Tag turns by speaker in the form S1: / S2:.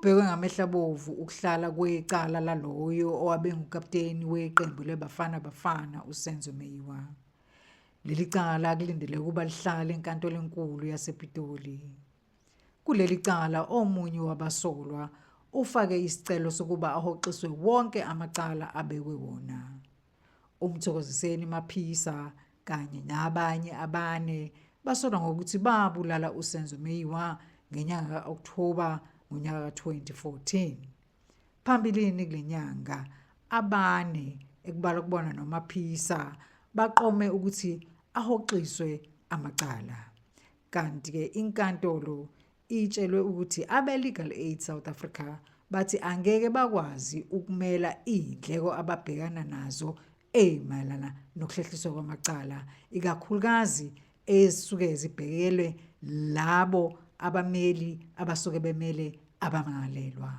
S1: Kubhekwe ngamehla bovu ukuhlala kwecala laloyo owabe ngukapteni weqembu leBafana Bafana uSenzo Meyiwa. Leli cala kulindele ukuba lihlale enkantolo enkulu yasePitoli. Kuleli cala omunye wabasolwa ufake isicelo sokuba ahoxiswe wonke amacala abekwe wona. UMthokoziseni Maphisa kanye nabanye abane basolwa ngokuthi babulala uSenzo Meyiwa ngenyanga ka-Okthoba ngonyaka ka-2014. Phambilini kule nyanga abane ekubalwa kubona noMaphisa baqome ukuthi ahoxiswe amacala. Kanti-ke inkantolo itshelwe ukuthi abe-Legal Aid South Africa bathi angeke bakwazi ukumela iy'ndleko ababhekana nazo mayelana nokuhlehliswa kwamacala, ikakhulukazi ezisuke zibhekelwe labo abameli abasuke bemele abamangalelwa.